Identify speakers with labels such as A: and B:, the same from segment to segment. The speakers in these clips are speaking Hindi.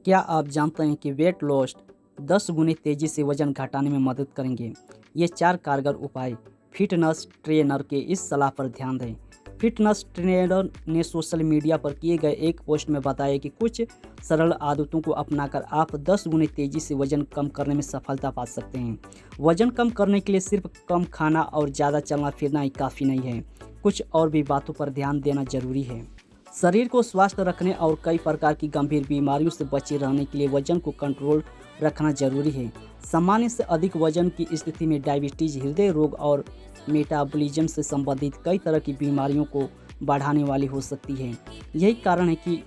A: क्या आप जानते हैं कि वेट लॉस 10 गुने तेज़ी से वजन घटाने में मदद करेंगे? ये 4 कारगर उपाय फिटनेस ट्रेनर के इस सलाह पर ध्यान दें। फिटनेस ट्रेनर ने सोशल मीडिया पर किए गए एक पोस्ट में बताया कि कुछ सरल आदतों को अपनाकर आप 10 गुने तेज़ी से वजन कम करने में सफलता पा सकते हैं। वजन कम करने के लिए सिर्फ कम खाना और ज़्यादा चलना फिरना ही काफ़ी नहीं है, कुछ और भी बातों पर ध्यान देना जरूरी है। शरीर को स्वस्थ रखने और कई प्रकार की गंभीर बीमारियों से बचे रहने के लिए वजन को कंट्रोल रखना जरूरी है। सामान्य से अधिक वजन की स्थिति में डायबिटीज, हृदय रोग और मेटाबॉलिज्म से संबंधित कई तरह की बीमारियों को बढ़ाने वाली हो सकती है। यही कारण है कि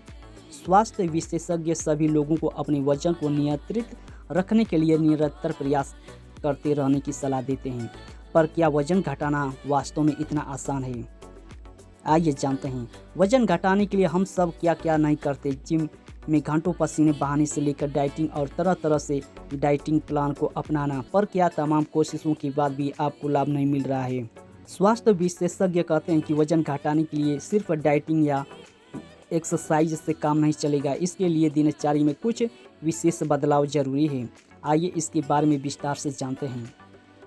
A: स्वास्थ्य विशेषज्ञ सभी लोगों को अपने वजन को नियंत्रित रखने के लिए निरंतर प्रयास करते रहने की सलाह देते हैं। पर क्या वजन घटाना वास्तव में इतना आसान है? आइए जानते हैं वजन घटाने के लिए हम सब क्या क्या नहीं करते। जिम में घंटों पसीने बहाने से लेकर डाइटिंग और तरह तरह से डाइटिंग प्लान को अपनाना, पर क्या तमाम कोशिशों के बाद भी आपको लाभ नहीं मिल रहा है? स्वास्थ्य विशेषज्ञ कहते हैं कि वजन घटाने के लिए सिर्फ डाइटिंग या एक्सरसाइज से काम नहीं चलेगा। इसके लिए दिनचर्या में कुछ विशेष बदलाव जरूरी है। आइए इसके बारे में विस्तार से जानते हैं।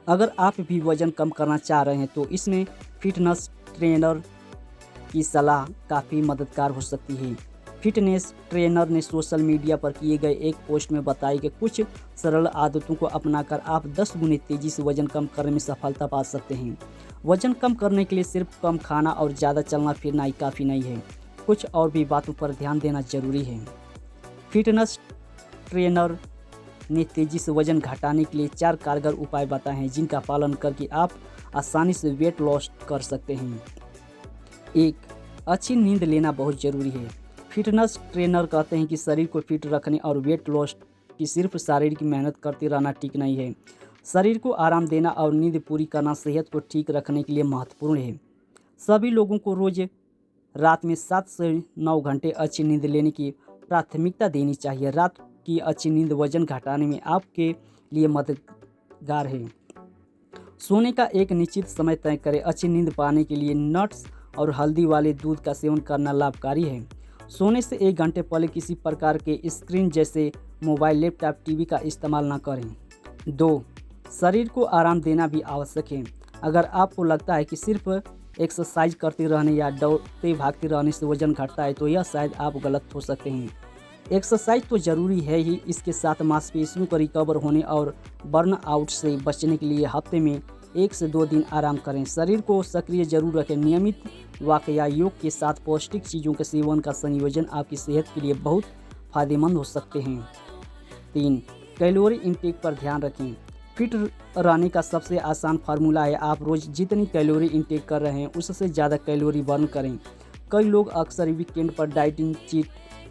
A: अगर आप भी वजन कम करना चाह रहे हैं तो इसमें फिटनेस ट्रेनर की सलाह काफ़ी मददगार हो सकती है। फिटनेस ट्रेनर ने सोशल मीडिया पर किए गए एक पोस्ट में बताया कि कुछ सरल आदतों को अपनाकर आप 10 गुने तेज़ी से वजन कम करने में सफलता पा सकते हैं। वजन कम करने के लिए सिर्फ कम खाना और ज़्यादा चलना फिरना ही काफ़ी नहीं है, कुछ और भी बातों पर ध्यान देना जरूरी है। फिटनेस ट्रेनर ने तेज़ी से वजन घटाने के लिए 4 कारगर उपाय बताए हैं, जिनका पालन करके आप आसानी से वेट लॉस कर सकते हैं। 1. अच्छी नींद लेना बहुत ज़रूरी है। फिटनेस ट्रेनर कहते हैं कि शरीर को फिट रखने और वेट लॉस की सिर्फ शारीरिक मेहनत करते रहना ठीक नहीं है। शरीर को आराम देना और नींद पूरी करना सेहत को ठीक रखने के लिए महत्वपूर्ण है। सभी लोगों को रोज़ रात में 7 से 9 घंटे अच्छी नींद लेने की प्राथमिकता देनी चाहिए। रात की अच्छी नींद वजन घटाने में आपके लिए मददगार है। सोने का एक निश्चित समय तय करें। अच्छी नींद पाने के लिए नट्स और हल्दी वाले दूध का सेवन करना लाभकारी है। सोने से 1 घंटे पहले किसी प्रकार के स्क्रीन जैसे मोबाइल, लैपटॉप, टीवी का इस्तेमाल न करें। 2. शरीर को आराम देना भी आवश्यक है। अगर आपको लगता है कि सिर्फ एक्सरसाइज करते रहने या दौड़ते भागते रहने से वजन घटता है तो यह शायद आप गलत हो सकते हैं। एक्सरसाइज तो ज़रूरी है ही, इसके साथ मांसपेशियों को रिकवर होने और बर्न आउट से बचने के लिए हफ्ते में 1 से 2 दिन आराम करें। शरीर को सक्रिय जरूर रखें। नियमित वॉक या योग के साथ पौष्टिक चीज़ों के सेवन का संयोजन आपकी सेहत के लिए बहुत फायदेमंद हो सकते हैं। 3. कैलोरी इंटेक पर ध्यान रखें। फिट रहने का सबसे आसान फार्मूला है आप रोज़ जितनी कैलोरी इंटेक कर रहे हैं उससे ज़्यादा कैलोरी बर्न करें। कई लोग अक्सर वीकेंड पर डाइटिंग चीट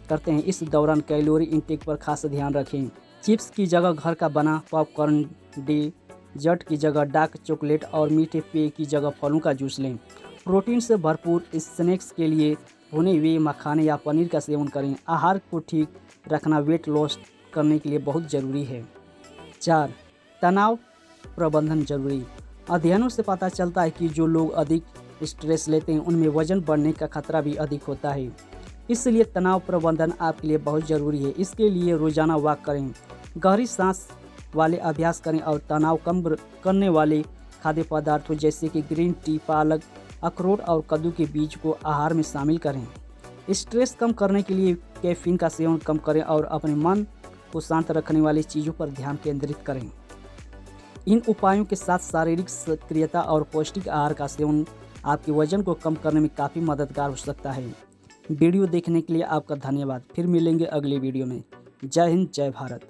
A: करते हैं। इस दौरान कैलोरी इंटेक पर खास ध्यान रखें। चिप्स की जगह घर का बना पॉपकॉर्न, डेजर्ट की जगह डार्क चॉकलेट और मीठे पेय की जगह फलों का जूस लें। प्रोटीन से भरपूर स्नैक्स के लिए भुने हुए मखाने या पनीर का सेवन करें। आहार को ठीक रखना वेट लॉस करने के लिए बहुत ज़रूरी है। 4. तनाव प्रबंधन जरूरी। अध्ययनों से पता चलता है कि जो लोग अधिक स्ट्रेस लेते हैं उनमें वजन बढ़ने का खतरा भी अधिक होता है। इसलिए तनाव प्रबंधन आपके लिए बहुत ज़रूरी है। इसके लिए रोज़ाना वॉक करें, गहरी सांस वाले अभ्यास करें और तनाव कम करने वाले खाद्य पदार्थों जैसे कि ग्रीन टी, पालक, अखरोट और कद्दू के बीज को आहार में शामिल करें। स्ट्रेस कम करने के लिए कैफीन का सेवन कम करें और अपने मन को शांत रखने वाली चीज़ों पर ध्यान केंद्रित करें। इन उपायों के साथ शारीरिक सक्रियता और पौष्टिक आहार का सेवन आपके वजन को कम करने में काफ़ी मददगार हो सकता है। वीडियो देखने के लिए आपका धन्यवाद। फिर मिलेंगे अगले वीडियो में। जय हिंद, जय भारत।